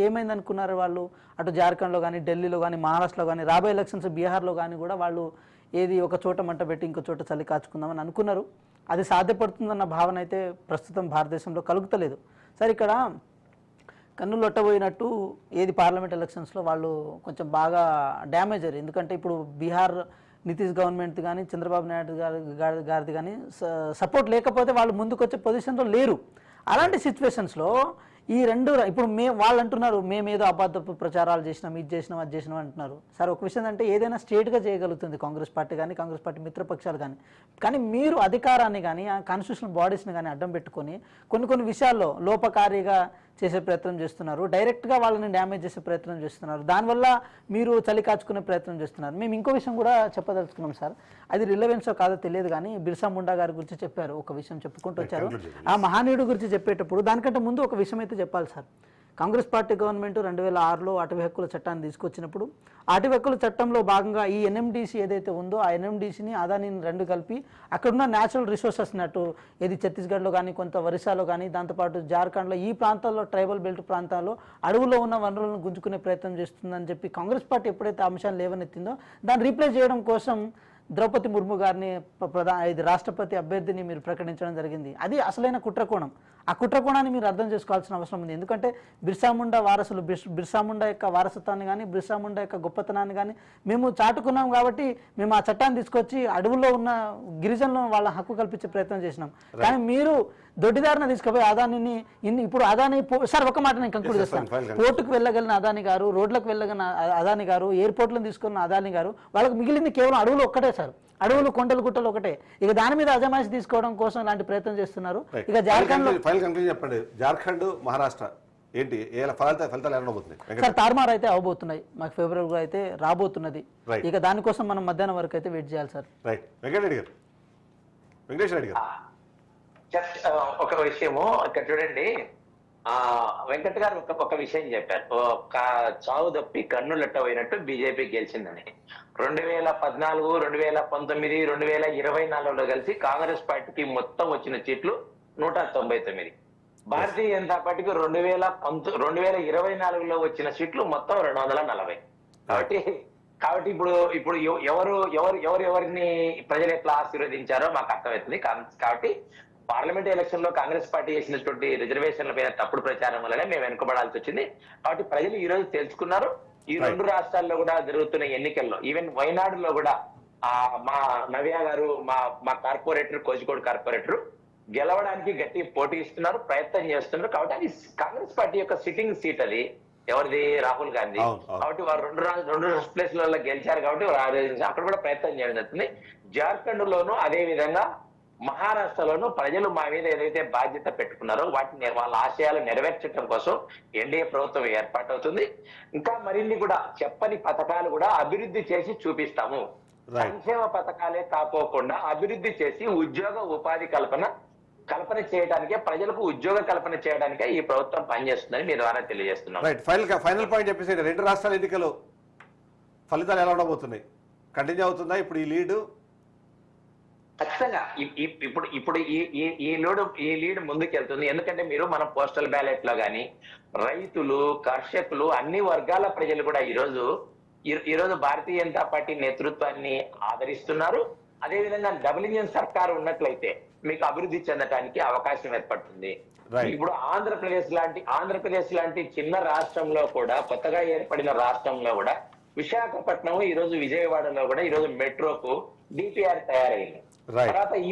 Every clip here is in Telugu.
ఏమైంది అనుకున్నారు వాళ్ళు? అటు జార్ఖండ్లో కానీ, ఢిల్లీలో కానీ, మహారాష్ట్రలో కానీ, రాబోయే ఎలక్షన్స్ బీహార్లో కానీ కూడా వాళ్ళు ఏది ఒక చోట మంట పెట్టి ఇంకో చోట చలి కాచుకుందామని అనుకున్నారు. అది సాధ్యపడుతుందన్న భావన అయితే ప్రస్తుతం భారతదేశంలో కలుగుతలేదు. సరే, ఇక్కడ కన్నులొట్టబోయినట్టు ఏది పార్లమెంట్ ఎలక్షన్స్లో వాళ్ళు కొంచెం బాగా డ్యామేజ్ అయ్యారు. ఎందుకంటే ఇప్పుడు బీహార్ నితీష్ గవర్నమెంట్ కానీ, చంద్రబాబు నాయుడు గారిది కానీ సపోర్ట్ లేకపోతే వాళ్ళు ముందుకు వచ్చే పొజిషన్లో లేరు. అలాంటి సిచ్యువేషన్స్లో ఈ రెండు ఇప్పుడు వాళ్ళు అంటున్నారు మేమేదో అబద్ధపు ప్రచారాలు చేసినాం, ఇది చేసినాం, అది చేసినాం అంటున్నారు. సరే, ఒక విషయం అంటే ఏదైనా స్టేట్గా చేయగలుగుతుంది కాంగ్రెస్ పార్టీ కానీ, కాంగ్రెస్ పార్టీ మిత్రపక్షాలు కానీ మీరు అధికారాన్ని కానీ కాన్స్టిట్యూషనల్ బాడీస్ని కానీ అడ్డం పెట్టుకొని కొన్ని విషయాల్లో లోపకారీగా చేసే ప్రయత్నం చేస్తున్నారు. డైరెక్ట్గా వాళ్ళని డ్యామేజ్ చేసే ప్రయత్నం చేస్తున్నారు. దానివల్ల మీరు చలి కాచుకునే ప్రయత్నం చేస్తున్నారు. మేము ఇంకో విషయం కూడా చెప్పదలుచుకున్నాం సార్. అది రిలవెన్సో కాదో తెలియదు కానీ బిర్సా ముండా గారి గురించి చెప్పారు, ఒక విషయం చెప్పుకుంటూ వచ్చారు. ఆ మహానీయుడు గురించి చెప్పేటప్పుడు దానికంటే ముందు ఒక విషయం అయితే చెప్పాలి సార్. కాంగ్రెస్ పార్టీ గవర్నమెంట్ 2006లో అటవీ హక్కుల చట్టాన్ని తీసుకొచ్చినప్పుడు అటవీ హక్కుల చట్టంలో భాగంగా ఈ ఎన్ఎండిసి ఏదైతే ఉందో ఆ ఎన్ఎండిసిని అదానిని రెండు కలిపి అక్కడున్న న్యాచురల్ రిసోర్సెస్ని అటు ఏది ఛత్తీస్గఢ్లో కానీ, కొంత ఒరిస్సాలో కానీ, దాంతోపాటు జార్ఖండ్లో ఈ ప్రాంతాల్లో ట్రైబల్ బెల్ట్ ప్రాంతాల్లో అడవుల్లో ఉన్న వనరులను గుంజుకునే ప్రయత్నం చేస్తుందని చెప్పి కాంగ్రెస్ పార్టీ ఎప్పుడైతే అంశాన్ని లేవనెత్తిందో దాన్ని రీప్లేస్ చేయడం కోసం ద్రౌపది ముర్ము గారిని రాష్ట్రపతి అభ్యర్థిని మీరు ప్రకటించడం జరిగింది. అది అసలైన కుట్రకోణం. ఆ కుట్రకోణాన్ని మీరు అర్థం చేసుకోవాల్సిన అవసరం ఉంది. ఎందుకంటే బిర్సా ముండా వారసులు, బిర్సా ముండా యొక్క వారసత్వాన్ని కానీ, బిర్సా ముండా యొక్క గొప్పతనాన్ని కానీ మేము చాటుకున్నాం కాబట్టి మేము ఆ చట్టాన్ని తీసుకొచ్చి అడవుల్లో ఉన్న గిరిజనులను వాళ్ళ హక్కు కల్పించే ప్రయత్నం చేసినాం. కానీ మీరు దొడ్డిదారిన తీసుకుపోయి అదానిని ఇప్పుడు అదాని సార్ ఒక మాట నేను కంక్లూడ్ చేస్తాను. పోర్టుకు వెళ్ళగలిగిన అదాని గారు, రోడ్లకు వెళ్ళగలిగిన అదాని గారు, ఎయిర్పోర్ట్లను తీసుకున్న అదాని గారు, వాళ్ళకి మిగిలింది కేవలం అడవులు ఒక్కటే సార్. అడవులు, కొండలు, గుట్టలు ఒకటే. ఇక దాని మీద అజమాయిషి తీసుకోవడం కోసం ఇలాంటి ప్రయత్నం చేస్తున్నారు. ఇక జార్ఖండ్ చెప్పండి, జార్ఖండ్, మహారాష్ట్ర ఏంటి ఫలితాలు ఏమవుతున్నాయి సార్? తారుమారు అయితే అవబోతున్నాయి. మాకు ఫిబ్రవరిలో అయితే రాబోతున్నది. ఇక దానికోసం మనం మధ్యాహ్నం వరకు అయితే వెయిట్ చేయాలి సార్. రైట్. వెంకటరెడ్డి గారు జస్ట్ ఒక విషయము ఇక్కడ చూడండి. వెంకట్ గారు ఒక విషయం చెప్పారు, ఒక చావు తప్పి కన్నులట్ట పోయినట్టు బీజేపీ గెలిచిందని. 2014, 2019, 2024లో కలిసి కాంగ్రెస్ పార్టీకి మొత్తం వచ్చిన సీట్లు 199. భారతీయ జనతా పార్టీకి 2024లో వచ్చిన సీట్లు మొత్తం 240. కాబట్టి ఇప్పుడు ఎవరిని ప్రజలు ఎట్లా ఆశీర్వదించారో మాకు అర్థమవుతుంది. కాబట్టి పార్లమెంట్ ఎలక్షన్ లో కాంగ్రెస్ పార్టీ చేసినటువంటి రిజర్వేషన్ల పైన తప్పుడు ప్రచారం వల్లనే మేము వెనుకబడాల్సి వచ్చింది. కాబట్టి ప్రజలు ఈ రోజు తెలుసుకున్నారు. ఈ రెండు రాష్ట్రాల్లో కూడా జరుగుతున్న ఎన్నికల్లో, ఈవెన్ వైనాడులో కూడా మా నవ్య గారు, మా కార్పొరేటర్, కోజికోడ్ కార్పొరేటర్ గెలవడానికి గట్టి పోటీ ఇస్తున్నారు, ప్రయత్నం చేస్తున్నారు. కాబట్టి అది కాంగ్రెస్ పార్టీ యొక్క సిట్టింగ్ సీట్. అది ఎవరిది? రాహుల్ గాంధీ. కాబట్టి వారు రెండు ప్లేస్లలో గెలిచారు కాబట్టి అక్కడ కూడా ప్రయత్నం చేయడం జరుగుతుంది. జార్ఖండ్ లోను అదే విధంగా మహారాష్ట్రలోనూ ప్రజలు మా మీద ఏదైతే బాధ్యత పెట్టుకున్నారో వాటిని, వాళ్ళ ఆశయాలు నెరవేర్చడం కోసం ఎన్డీఏ ప్రభుత్వం ఏర్పాటవుతుంది. ఇంకా మరిన్ని కూడా చెప్పని పథకాలు కూడా అభివృద్ధి చేసి చూపిస్తాము. సంక్షేమ పథకాలే కాపోకుండా అభివృద్ధి చేసి ఉద్యోగ ఉపాధి కల్పన చేయడానికే, ప్రజలకు ఉద్యోగ కల్పన చేయడానికే ఈ ప్రభుత్వం పనిచేస్తుందని మీ ద్వారా తెలియజేస్తున్నాం. ఫైనల్ పాయింట్ చెప్పేసి, రెండు రాష్ట్రాల ఎన్నికలు ఫలితాలు ఎలా ఉండబోతున్నాయి? కంటిన్యూ అవుతుందా ఇప్పుడు ఈ లీడ్? ఖచ్చితంగా ఇప్పుడు ఈ లీడ్ ముందుకెళ్తుంది. ఎందుకంటే మనం పోస్టల్ బ్యాలెట్ లో గాని, రైతులు, కర్షకులు, అన్ని వర్గాల ప్రజలు కూడా ఈ రోజు భారతీయ జనతా పార్టీ నేతృత్వాన్ని ఆదరిస్తున్నారు. అదేవిధంగా డబుల్ ఇంజిన్ సర్కార్ ఉన్నట్లయితే మీకు అభివృద్ధి చెందడానికి అవకాశం ఏర్పడుతుంది. ఇప్పుడు ఆంధ్రప్రదేశ్ లాంటి చిన్న రాష్ట్రంలో కూడా, కొత్తగా ఏర్పడిన రాష్ట్రంలో కూడా, విశాఖపట్నం, ఈ రోజు విజయవాడలో కూడా ఈ రోజు మెట్రోకు డిపిఆర్ తయారైంది. తర్వాత ఈ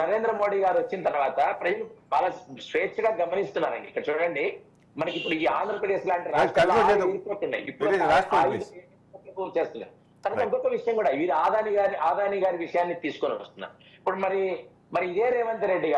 నరేంద్ర మోడీ గారు వచ్చిన తర్వాత ప్రజలు చాలా స్వేచ్ఛగా గమనిస్తున్నారండి. ఇక్కడ చూడండి, మనకి ఇప్పుడు ఈ ఆంధ్రప్రదేశ్ లాంటి రాష్ట్రాలు చేస్తున్నారు. తర్వాత ఇంకొక విషయం కూడా, వీరు ఆదాని గారి విషయాన్ని తీసుకొని వస్తున్నారు. ఇప్పుడు మరి ఇదే రేవంత్ రెడ్డి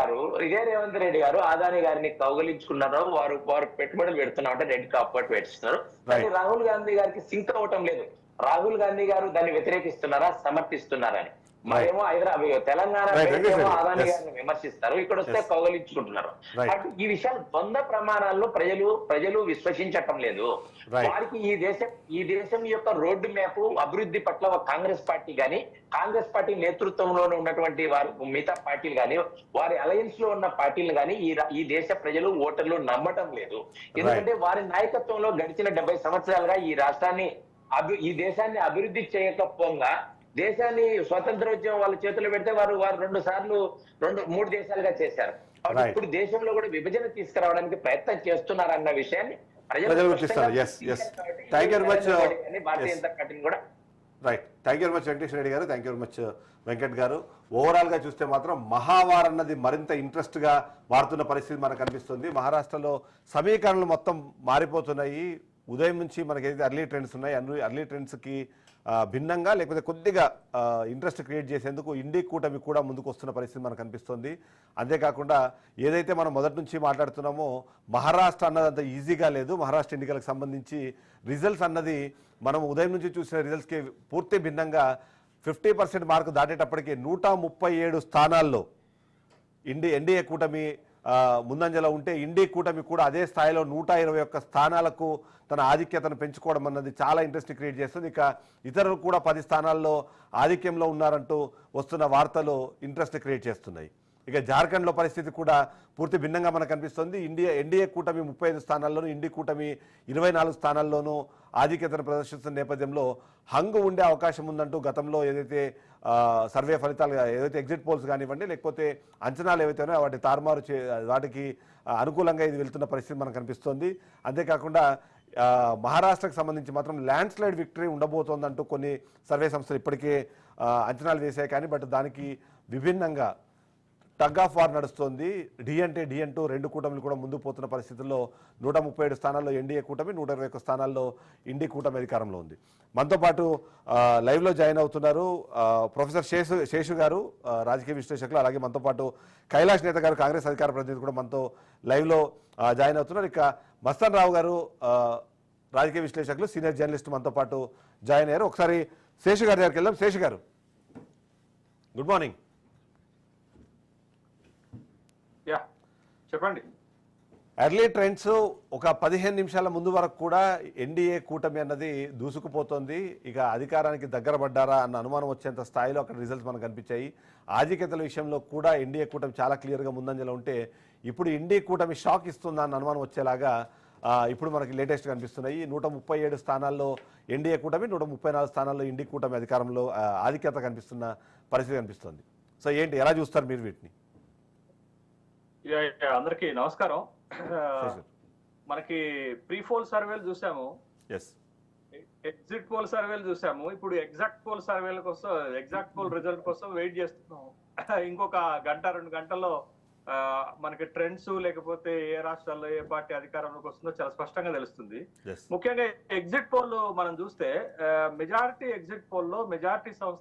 గారు ఆదాని గారిని కౌగలించుకున్నారో, వారు పెట్టుబడులు పెడుతున్నారంటే రెడ్ కార్పొరేట్ పెట్టిస్తున్నారు. కానీ రాహుల్ గాంధీ గారికి సింక్ అవటం లేదు. రాహుల్ గాంధీ గారు దాన్ని వ్యతిరేకిస్తున్నారా, సమర్థిస్తున్నారా అని. మరేమో హైదరాబాద్ తెలంగాణ Right, ఏమో Venkateswara, అదాని yes. గారిని విమర్శిస్తారు, ఇక్కడ వస్తే Yes. కౌగలించుకుంటున్నారు. Right. కాబట్టి ఈ విషయాలు ద్వంద్వ ప్రమాణాల్లో ప్రజలు విశ్వసించటం లేదు. Right. వారికి ఈ దేశం యొక్క రోడ్డు మ్యాప్ అభివృద్ధి పట్ల ఒక కాంగ్రెస్ పార్టీ గాని, కాంగ్రెస్ పార్టీ నేతృత్వంలో ఉన్నటువంటి వారు మిగతా పార్టీలు గాని, వారి అలయన్స్ లో ఉన్న పార్టీలు గాని ఈ దేశ ప్రజలు ఓటర్లు నమ్మటం లేదు. ఎందుకంటే వారి నాయకత్వంలో గడిచిన 70 సంవత్సరాలుగా ఈ రాష్ట్రాన్ని ఈ దేశాన్ని అభివృద్ధి చేయకపోగా దేశాన్ని స్వతంత్రోద్యమం వాళ్ళ చేతుల్లో పెడితే వారు 3 దేశాలుగా చేశారు. Right. ఇప్పుడు దేశంలో కూడా విభజన తీసుకురావడానికి ప్రయత్నం చేస్తున్నారన్న విషయాన్ని ప్రజలు గుర్తిస్తారు. Yes, yes. Thank you very much. భారతీయ జనతా పార్టీని కూడా right. Thank you very much Venkateswara Reddy గారు. Thank you very much Venkat గారు. ఓవరాల్గా చూస్తే మాత్రం మహావార్ అన్నది మరింత ఇంట్రెస్ట్గా మారుతున్న పరిస్థితి మనకు కనిపిస్తుంది. మహారాష్ట్రలో సమీకరణలు మొత్తం మారిపోతున్నాయి. ఉదయం నుంచి మనకి ఏదైతే అర్లీ ట్రెండ్స్ ఉన్నాయి, అర్లీ ట్రెండ్స్కి భిన్నంగా లేకపోతే కొద్దిగా ఇంట్రెస్ట్ క్రియేట్ చేసేందుకు ఇండి కూటమి కూడా ముందుకు వస్తున్న పరిస్థితి మనకు కనిపిస్తుంది. అంతేకాకుండా ఏదైతే మనం మొదటి నుంచి మాట్లాడుతున్నామో మహారాష్ట్ర అన్నది అంత ఈజీగా లేదు. మహారాష్ట్ర ఎన్నికలకు సంబంధించి రిజల్ట్స్ అన్నది మనం ఉదయం నుంచి చూసిన రిజల్ట్స్కి పూర్తి భిన్నంగా 50% మార్కు దాటేటప్పటికీ 137 స్థానాల్లో ఎన్డీఏ కూటమి ముందంజలో ఉంటే ఇండి కూటమి కూడా అదే స్థాయిలో 121 స్థానాలకు తన ఆధిక్యతను పెంచుకోవడం అన్నది చాలా ఇంట్రెస్ట్ క్రియేట్ చేస్తుంది. ఇక ఇతరులు కూడా 10 స్థానాల్లో ఆధిక్యంలో ఉన్నారంటూ వస్తున్న వార్తలు ఇంట్రెస్ట్ క్రియేట్ చేస్తున్నాయి. ఇక జార్ఖండ్లో పరిస్థితి కూడా పూర్తి భిన్నంగా మనకు కనిపిస్తుంది. ఎన్డీఏ కూటమి 35 స్థానాల్లోనూ, ఇండి కూటమి 24 స్థానాల్లోనూ ఆధిక్యతను ప్రదర్శిస్తున్న నేపథ్యంలో హంగు ఉండే అవకాశం ఉందంటూ గతంలో ఏదైతే సర్వే ఫలితాలు ఏదైతే ఎగ్జిట్ పోల్స్ కానివ్వండి లేకపోతే అంచనాలు ఏవైతే ఉన్నాయో వాటికి అనుకూలంగా ఇది వెళ్తున్న పరిస్థితి మనకు కనిపిస్తోంది. అంతేకాకుండా మహారాష్ట్రకు సంబంధించి మాత్రం ల్యాండ్ స్లైడ్ విక్టరీ ఉండబోతోందంటూ కొన్ని సర్వే సంస్థలు ఇప్పటికే అంచనాలు వేశాయి. కానీ బట్ దానికి విభిన్నంగా టగ్ ఆఫ్ వార్ నడుస్తోంది. డి అంటూ 2 కూటమిలు కూడా ముందుకు పోతున్న పరిస్థితుల్లో 137 స్థానాల్లో ఎన్డీఏ కూటమి, 121 స్థానాల్లో ఇండి కూటమి అధికారంలో ఉంది. మనతో పాటు లైవ్లో జాయిన్ అవుతున్నారు ప్రొఫెసర్ శేషు గారు, రాజకీయ విశ్లేషకులు. అలాగే మనతో పాటు కైలాష్ నేత గారు, కాంగ్రెస్ అధికార ప్రతినిధి కూడా మనతో లైవ్లో జాయిన్ అవుతున్నారు. ఇక మస్తాన్ రావు గారు, రాజకీయ విశ్లేషకులు, సీనియర్ జర్నలిస్ట్ మనతో పాటు జాయిన్ అయ్యారు. ఒకసారి శేషు గారి దగ్గరికి వెళ్దాం. శేషు గారు, గుడ్ మార్నింగ్. చెప్పండి. ఎర్లీ ట్రెండ్స్ ఒక 15 నిమిషాల ముందు వరకు కూడా ఎన్డీఏ కూటమి అన్నది దూసుకుపోతోంది. ఇక అధికారానికి దగ్గర పడ్డారా అన్న అనుమానం వచ్చేంత స్థాయిలో అక్కడ రిజల్ట్స్ మనకు కనిపించాయి. ఆధిక్యతల విషయంలో కూడా ఎన్డీఏ కూటమి చాలా క్లియర్గా ముందంజలో ఉంటే ఇప్పుడు ఎన్డీఏ కూటమి షాక్ ఇస్తుందా అన్న అనుమానం వచ్చేలాగా ఇప్పుడు మనకి లేటెస్ట్ కనిపిస్తున్నాయి. 137 స్థానాల్లో ఎన్డీఏ కూటమి, 134 స్థానాల్లో ఇండి కూటమి అధికారంలో ఆధిక్యత కనిపిస్తున్న పరిస్థితి కనిపిస్తుంది. సో ఏంటి, ఎలా చూస్తారు మీరు వీటిని? అందరికీ నమస్కారం. మనకి ప్రీ పోల్ సర్వేలు చూసాము, ఎగ్జిట్ పోల్ సర్వేలు చూసాము. ఇప్పుడు ఎగ్జాక్ట్ పోల్ సర్వేల కోసం, ఎగ్జాక్ట్ పోల్ రిజల్ట్ కోసం వెయిట్ చేస్తున్నాం. ఇంకొక 1-2 గంటల్లో మనకి ట్రెండ్స్ లేకపోతే ఏ రాష్ట్రాల్లో ఏ పార్టీ అధికారంలోకి వస్తుందో చాలా స్పష్టంగా తెలుస్తుంది. ముఖ్యంగా ఎగ్జిట్ పోల్ మనం చూస్తే మెజారిటీ ఎగ్జిట్ పోల్లో మెజారిటీ సంస్థ